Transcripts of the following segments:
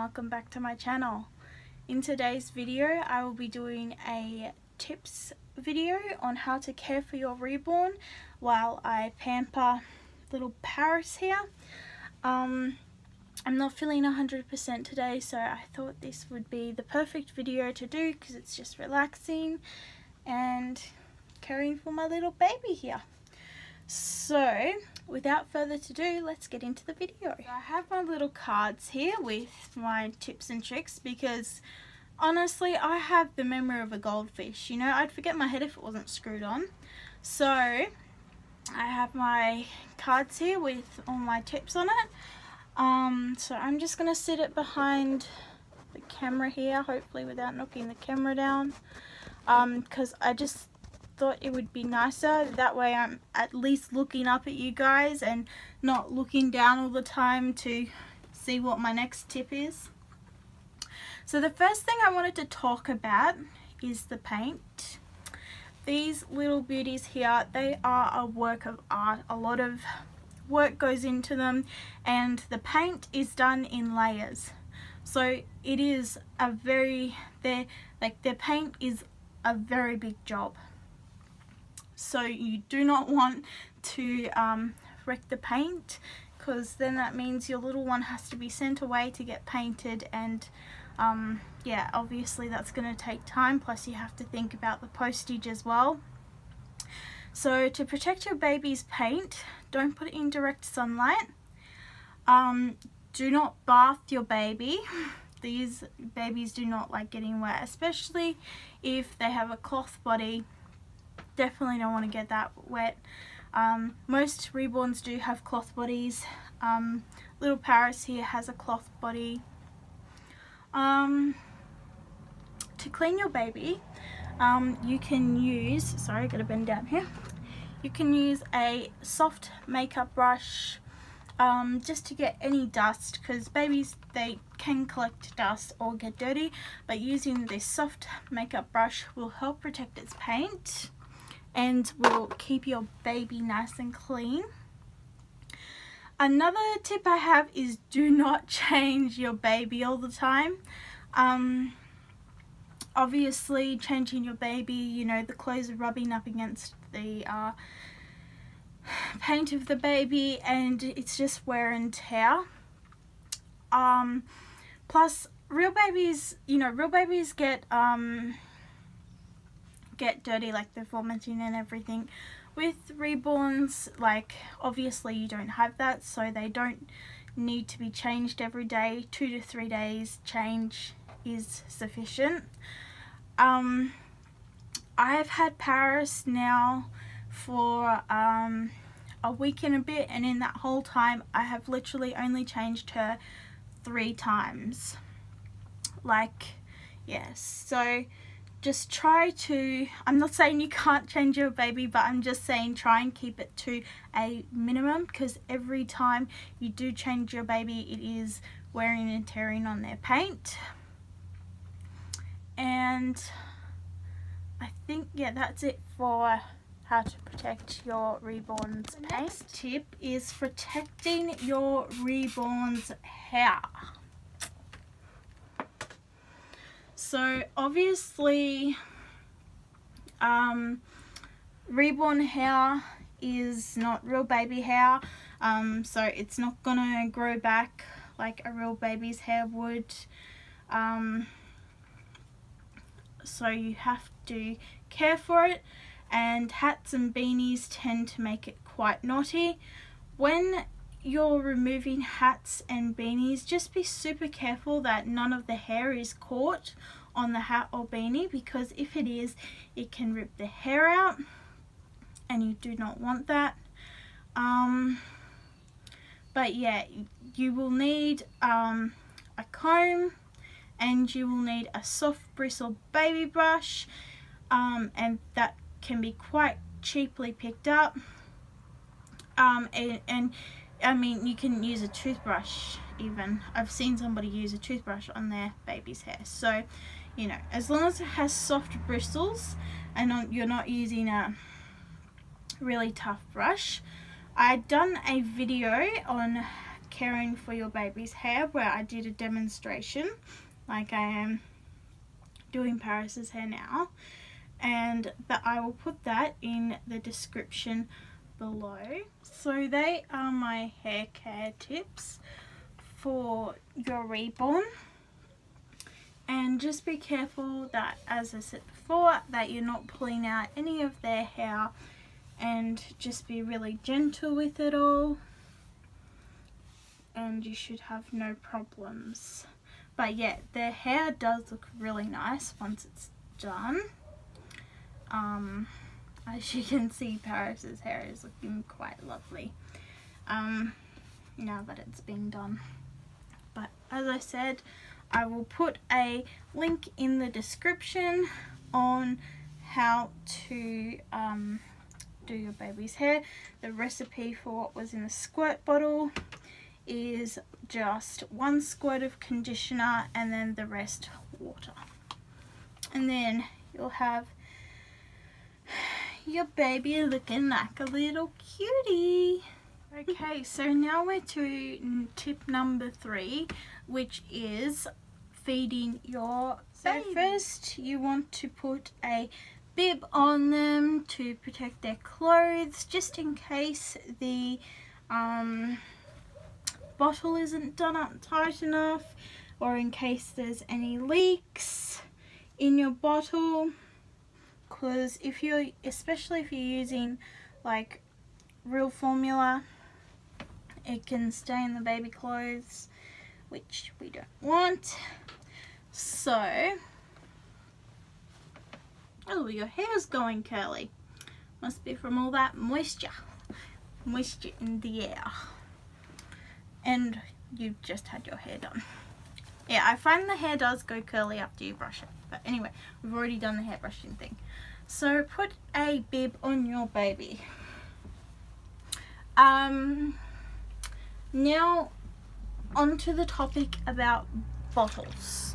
welcome back to my channel. In today's video I will be doing a tips video on how to care for your reborn while I pamper little Paris here. I'm not feeling 100% today, so I thought this would be the perfect video to do because it's just relaxing and caring for my little baby here. So without further ado, let's get into the video. I have my little cards here with my tips and tricks because honestly I have the memory of a goldfish. You know, I'd forget my head if it wasn't screwed on. So I have my cards here with all my tips on it. So I'm just going to sit it behind the camera here, hopefully without knocking the camera down, because I just thought it would be nicer that way. I'm at least looking up at you guys and not looking down all the time to see what my next tip is. So the first thing I wanted to talk about is the paint. These little beauties here, they are a work of art. A lot of work goes into them and the paint is done in layers. So it is a very, their paint is a very big job. So you do not want to wreck the paint, because then that means your little one has to be sent away to get painted, and yeah, obviously that's going to take time, plus you have to think about the postage as well. So to protect your baby's paint, don't put it in direct sunlight. Do not bath your baby. These babies do not like getting wet, especially if they have a cloth body. Definitely don't want to get that wet. Most reborns do have cloth bodies. Little Paris here has a cloth body. To clean your baby, you can use, sorry, gotta bend down here. You can use a soft makeup brush just to get any dust, because babies, they can collect dust or get dirty, but using this soft makeup brush will help protect its paint and will keep your baby nice and clean. Another tip I have is do not change your baby all the time. Obviously changing your baby, you know, the clothes are rubbing up against the paint of the baby and it's just wear and tear. Plus real babies, you know, real babies get dirty, like they're vomiting and everything. With reborns, like obviously you don't have that, so they don't need to be changed every day. 2 to 3 days change is sufficient. I've had Paris now for a week and a bit, and in that whole time I have literally only changed her 3 times. Like, yes, so just try to, I'm not saying you can't change your baby, but I'm just saying try and keep it to a minimum, because every time you do change your baby it is wearing and tearing on their paint. And I think, yeah, that's it for how to protect your reborn's paint. The next tip is protecting your reborn's hair. So obviously reborn hair is not real baby hair, so it's not gonna grow back like a real baby's hair would. So you have to care for it, and hats and beanies tend to make it quite naughty. When you're removing hats and beanies, just be super careful that none of the hair is caught on the hat or beanie, because if it is, it can rip the hair out and you do not want that. But yeah, you will need a comb, and you will need a soft bristle baby brush, and that can be quite cheaply picked up. And I mean, you can use a toothbrush even. I've seen somebody use a toothbrush on their baby's hair. So, you know, as long as it has soft bristles and you're not using a really tough brush. I'd done a video on caring for your baby's hair, where I did a demonstration like I am doing Paris's hair now, and I will put that in the description below. So they are my hair care tips for your reborn. And just be careful that, as I said before, that you're not pulling out any of their hair, and just be really gentle with it all, and you should have no problems. But yeah, their hair does look really nice once it's done. As you can see, Paris's hair is looking quite lovely now that it's been done. But as I said, I will put a link in the description on how to do your baby's hair. The recipe for what was in the squirt bottle is just 1 squirt of conditioner and then the rest water. And then you'll have your baby looking like a little cutie. Okay, so now we're to tip number 3, which is feeding your baby. So first you want to put a bib on them to protect their clothes, just in case the bottle isn't done up tight enough, or in case there's any leaks in your bottle. Because especially if you're using like real formula, it can stain the baby clothes, which we don't want. So, oh, your hair's going curly. Must be from all that moisture in the air. And you've just had your hair done. Yeah, I find the hair does go curly after you brush it. But anyway, we've already done the hair brushing thing. So put a bib on your baby. Now onto the topic about bottles.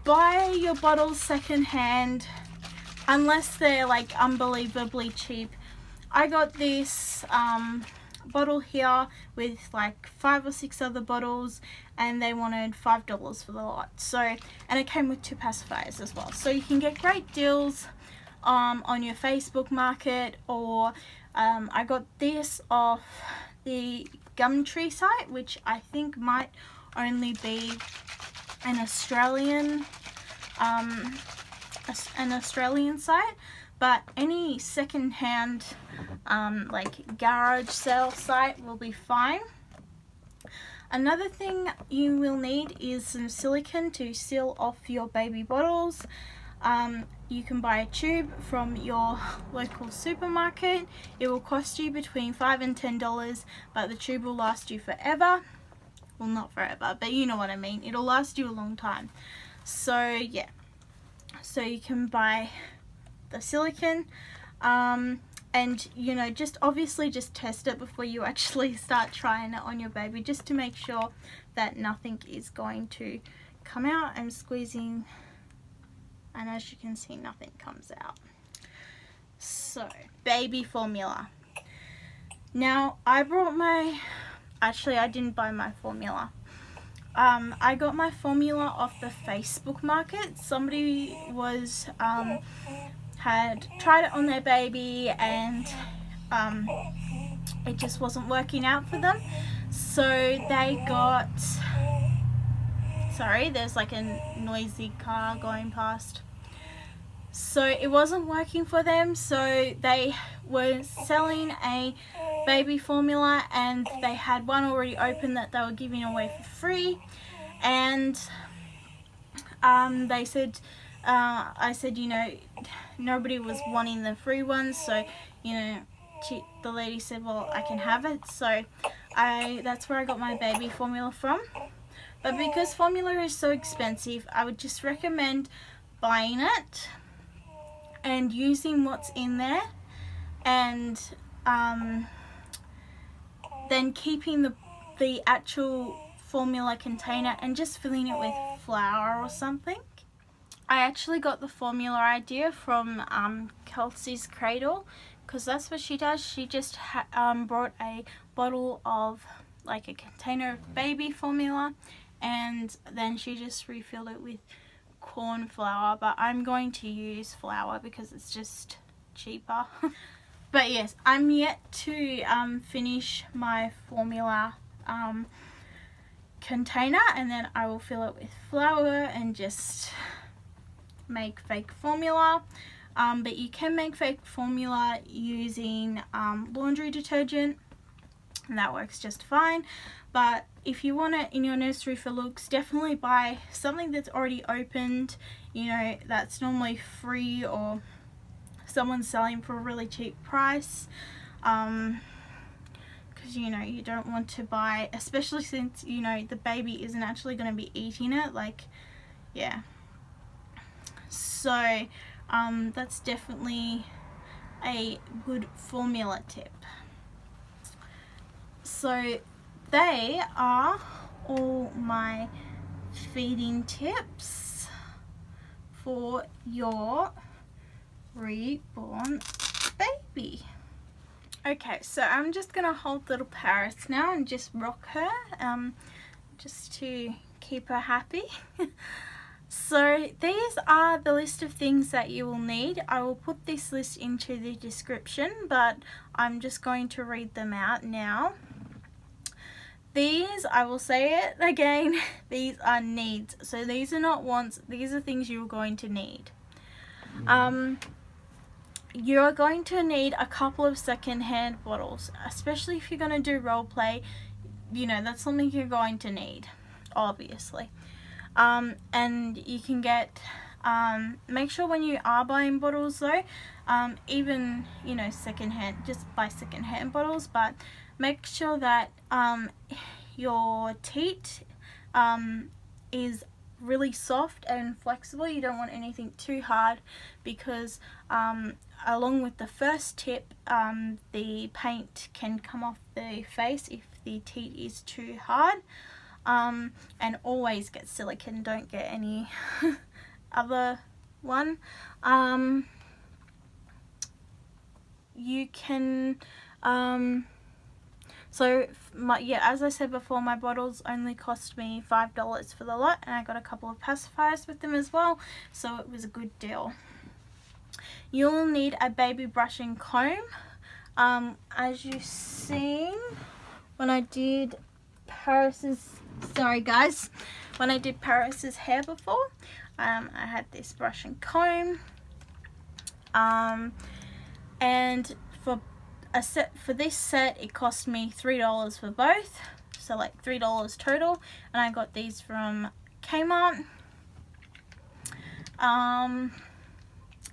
Buy your bottles secondhand, unless they're like unbelievably cheap. I got this bottle here with like 5 or 6 other bottles, and they wanted $5 for the lot. So, and it came with 2 pacifiers as well. So you can get great deals on your Facebook market, or I got this off the Gumtree site, which I think might only be an Australian site, but any second-hand like garage sale site will be fine. Another thing you will need is some silicone to seal off your baby bottles. You can buy a tube from your local supermarket. It will cost you between $5 and $10, but the tube will last you forever. Well, not forever, but you know what I mean. It'll last you a long time. So yeah, so you can buy the silicone, and you know, just obviously just test it before you actually start trying it on your baby, just to make sure that nothing is going to come out. I'm squeezing, and as you can see, nothing comes out. So, baby formula. Now, I didn't buy my formula. I got my formula off the Facebook market. Somebody had tried it on their baby, and it just wasn't working out for them. So they got, sorry, there's like a noisy car going past. So it wasn't working for them, so they were selling a baby formula, and they had one already open that they were giving away for free. And they said, I said, you know, nobody was wanting the free ones, so, you know, the lady said, well, I can have it. So that's where I got my baby formula from. But because formula is so expensive, I would just recommend buying it and using what's in there, and then keeping the actual formula container and just filling it with flour or something. I actually got the formula idea from Kelsey's Cradle, because that's what she does. She just brought a bottle of like a container of baby formula, and then she just refilled it with corn flour, but I'm going to use flour because it's just cheaper. But yes, I'm yet to finish my formula container, and then I will fill it with flour and just make fake formula. But you can make fake formula using laundry detergent, and that works just fine. But if you want it in your nursery for looks, definitely buy something that's already opened, you know, that's normally free or someone's selling for a really cheap price, because you know, you don't want to buy, especially since you know the baby isn't actually going to be eating it, like, yeah. So that's definitely a good formula tip. So they are all my feeding tips for your reborn baby. Okay, so I'm just gonna hold little Paris now and just rock her, just to keep her happy. So these are the list of things that you will need. I will put this list into the description, but I'm just going to read them out now. These, I will say it again, these are needs. So these are not wants, these are things you're going to need. You're going to need a couple of second-hand bottles, especially if you're going to do role play. You know, that's something you're going to need, obviously. And you can get, make sure when you are buying bottles though, even, you know, second-hand, just buy second-hand bottles, but make sure that your teat is really soft and flexible. You don't want anything too hard, because along with the first tip, the paint can come off the face if the teat is too hard. And always get silicone, don't get any other one. You can so as I said before, my bottles only cost me $5 for the lot, and I got a couple of pacifiers with them as well, so it was a good deal. You'll need a baby brush and comb. As you've seen when I did Paris's, sorry guys, when I did Paris's hair before, I had this brush and comb, and for this set it cost me $3 for both, so like $3 total, and I got these from Kmart.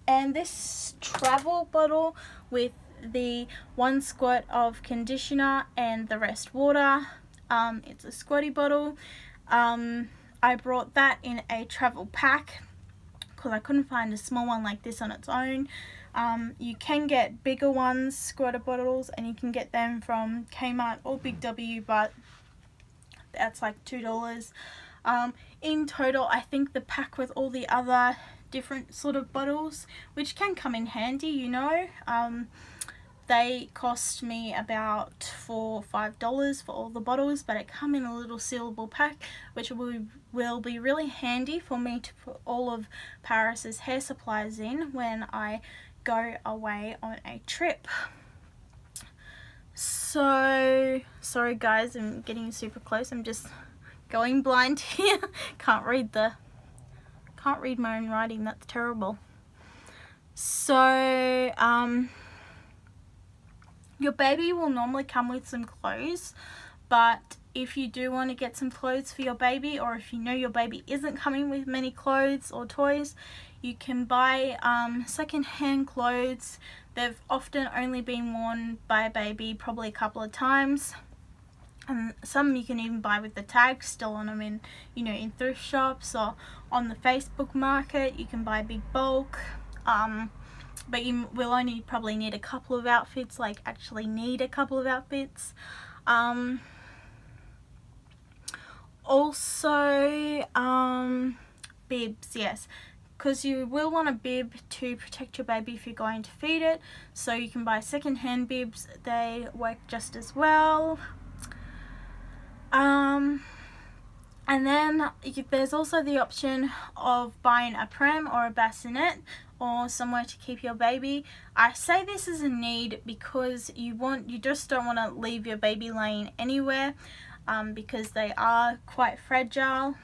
And this travel bottle with the 1 squirt of conditioner and the rest water, it's a squirty bottle. I brought that in a travel pack because I couldn't find a small one like this on its own. You can get bigger ones, squirter bottles, and you can get them from Kmart or Big W, but that's like $2. In total, I think the pack with all the other different sort of bottles, which can come in handy, you know, they cost me about $4 or $5 for all the bottles, but it come in a little sealable pack, which will be really handy for me to put all of Paris's hair supplies in when I go away on a trip. So sorry guys, I'm getting super close, I'm just going blind here. can't read my own writing, that's terrible. So your baby will normally come with some clothes, but if you do want to get some clothes for your baby, or if you know your baby isn't coming with many clothes or toys, you can buy second-hand clothes. They've often only been worn by a baby probably a couple of times, and some you can even buy with the tags still on them in, you know, in thrift shops or on the Facebook market. You can buy big bulk, but you will only probably need a couple of outfits, like actually need a couple of outfits. Also bibs, yes, because you will want a bib to protect your baby if you're going to feed it, so you can buy second-hand bibs, they work just as well. And then there's also the option of buying a pram or a bassinet or somewhere to keep your baby. I say this is a need because you just don't want to leave your baby laying anywhere, because they are quite fragile.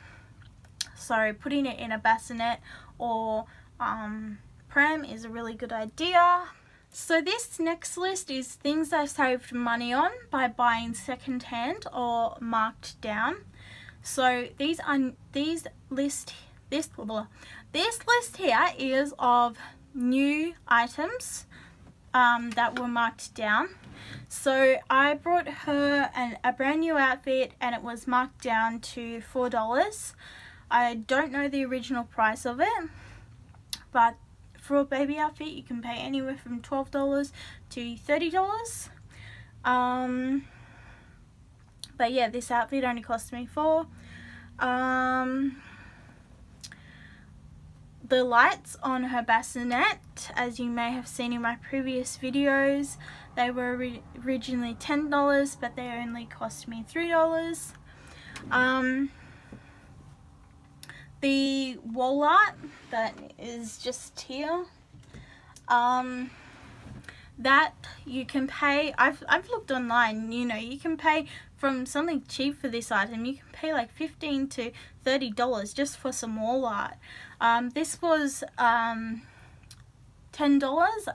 So putting it in a bassinet or pram is a really good idea. So this next list is things I saved money on by buying second hand or marked down. So this list here is of new items that were marked down. So I brought her a brand new outfit and it was marked down to $4. I don't know the original price of it, but for a baby outfit you can pay anywhere from $12 to $30. But yeah, this outfit only cost me $4. The lights on her bassinet, as you may have seen in my previous videos, they were originally $10, but they only cost me $3. The wall art that is just here, that you can pay, I've looked online, you can pay from something cheap for this item. You can pay like $15 to $30 just for some wall art. This was $10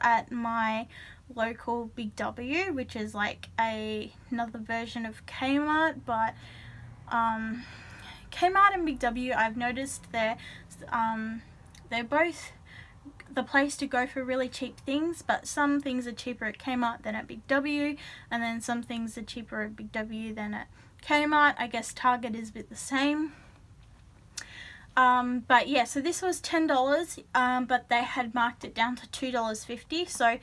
at my local Big W, which is like another version of Kmart, but Kmart and Big W, I've noticed they're both the place to go for really cheap things, but some things are cheaper at Kmart than at Big W, and then some things are cheaper at Big W than at Kmart. I guess Target is a bit the same. But yeah, so this was $10, but they had marked it down to $2.50. So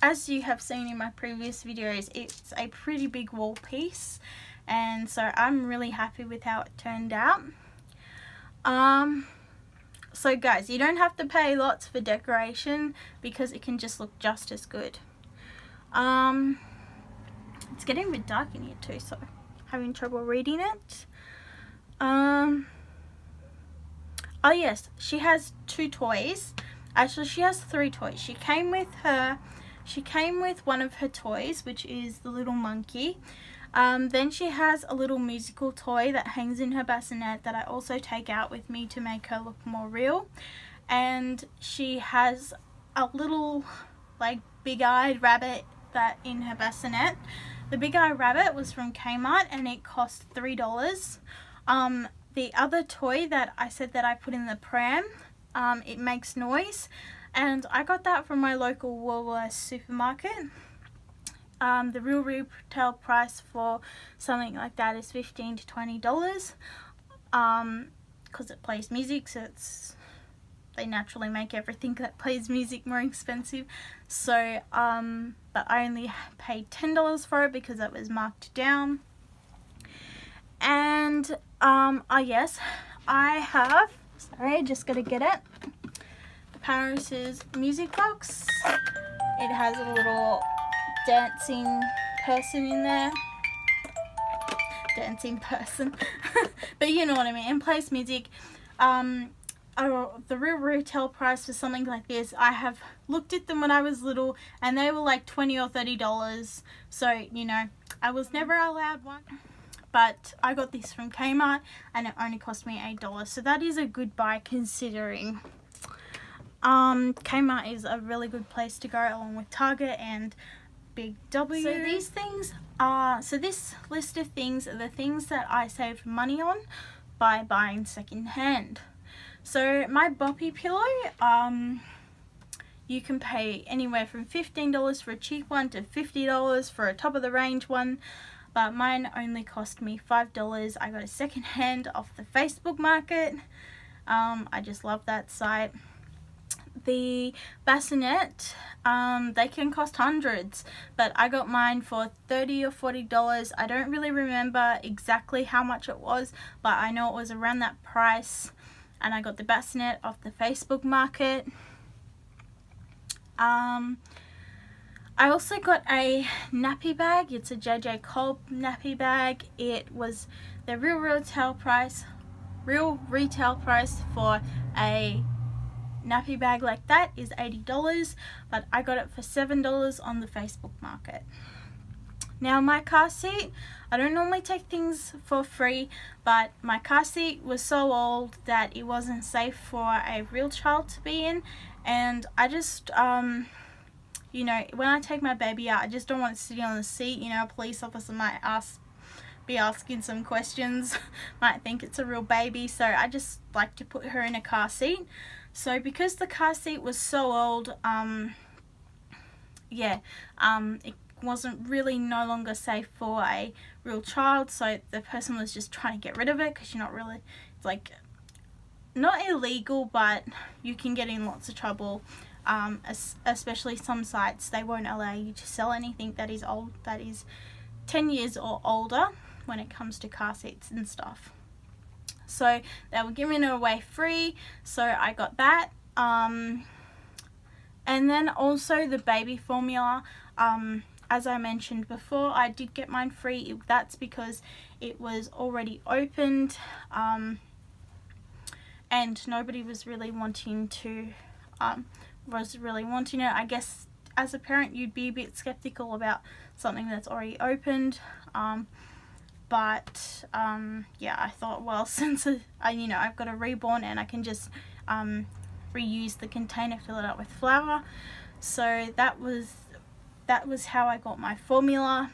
as you have seen in my previous videos, it's a pretty big wall piece, and so I'm really happy with how it turned out. So guys, you don't have to pay lots for decoration because it can just look just as good. It's getting a bit dark in here too, so I'm having trouble reading it. Oh yes, she has 2 toys. Actually, she has 3 toys. She came with one of her toys, which is the little monkey. Then she has a little musical toy that hangs in her bassinet that I also take out with me to make her look more real. And she has a little like big-eyed rabbit that in her bassinet. The big-eyed rabbit was from Kmart and it cost $3. The other toy that I said that I put in the pram, it makes noise, and I got that from my local Woolworths supermarket. The real retail price for something like that is $15 to $20, because it plays music, so they naturally make everything that plays music more expensive. So but I only paid $10 for it because it was marked down. And yes, I have, sorry, just gotta get it, Paris's music box. It has a little dancing person in there. Dancing person. But you know what I mean. And plays music. The real retail price for something like this, I have looked at them when I was little and they were like $20 or $30. So, I was never allowed one. But I got this from Kmart and it only cost me $8. So that is a good buy considering. Kmart is a really good place to go along with Target and Big W. So these things are, so this list of things are the things that I saved money on by buying second hand. So my boppy pillow, you can pay anywhere from $15 for a cheap one to $50 for a top of the range one, but mine only cost me $5. I got a second hand off the Facebook market. I just love that site. The bassinet, they can cost hundreds, but I got mine for $30 or $40. I don't really remember exactly how much it was, but I know it was around that price. And I got the bassinet off the Facebook market. I also got a nappy bag. It's a JJ Cobb nappy bag. It was the real retail price for a nappy bag like that is $80, but I got it for $7 on the Facebook market. Now my car seat, I don't normally take things for free, but my car seat was so old that it wasn't safe for a real child to be in, and I just you know, when I take my baby out, I just don't want it sitting on the seat. You know, a police officer might be asking some questions, might think it's a real baby, so I just like to put her in a car seat. So because the car seat was so old, it wasn't really no longer safe for a real child, so the person was just trying to get rid of it, because you're not really, it's like not illegal, but you can get in lots of trouble. Especially some sites, they won't allow you to sell anything that is old, that is 10 years or older, when it comes to car seats and stuff. So they were giving it away free, so I got that. And then also the baby formula, as I mentioned before, I did get mine free. That's because it was already opened, and nobody was really wanting to it. I guess as a parent you'd be a bit skeptical about something that's already opened, but I thought, well, since I've got a reborn and I can just reuse the container, fill it up with flour. So that was how I got my formula.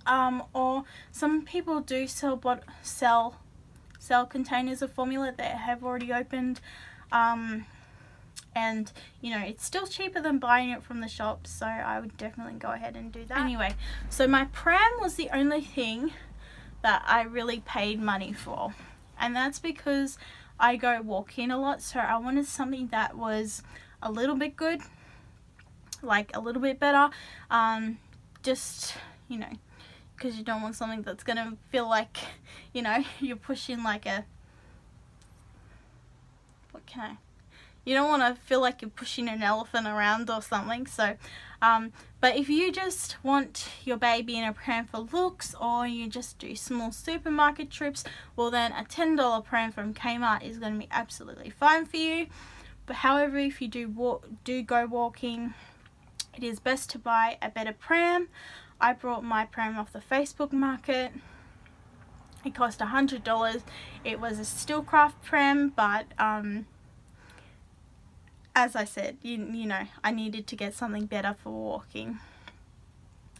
Or some people do sell containers of formula that have already opened, and you know, it's still cheaper than buying it from the shop, so I would definitely go ahead and do that. Anyway, so my pram was the only thing that I really paid money for, and that's because I go walking a lot, so I wanted something that was a little bit good, like a little bit better, just, you know, because you don't want something that's gonna feel like, you know, you're pushing like a, you don't want to feel like you're pushing an elephant around or something. So but if you just want your baby in a pram for looks, or you just do small supermarket trips, well then a $10 pram from Kmart is going to be absolutely fine for you. But however, if you do go walking, it is best to buy a better pram. I brought my pram off the Facebook market. It cost $100. It was a Steelcraft pram, but as I said, you know, I needed to get something better for walking.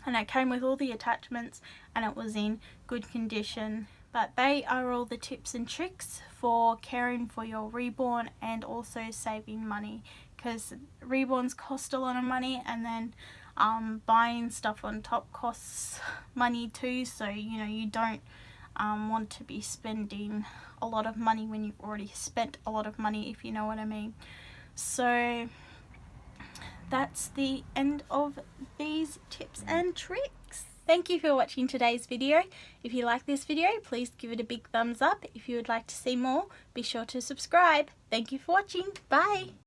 And it came with all the attachments, and it was in good condition. But they are all the tips and tricks for caring for your reborn and also saving money, because reborns cost a lot of money, and then buying stuff on top costs money too. So you know, you don't want to be spending a lot of money when you've already spent a lot of money, if you know what I mean. So that's the end of these tips and tricks. Thank you for watching today's video. If you like this video, please give it a big thumbs up. If you would like to see more, be sure to subscribe. Thank you for watching. Bye.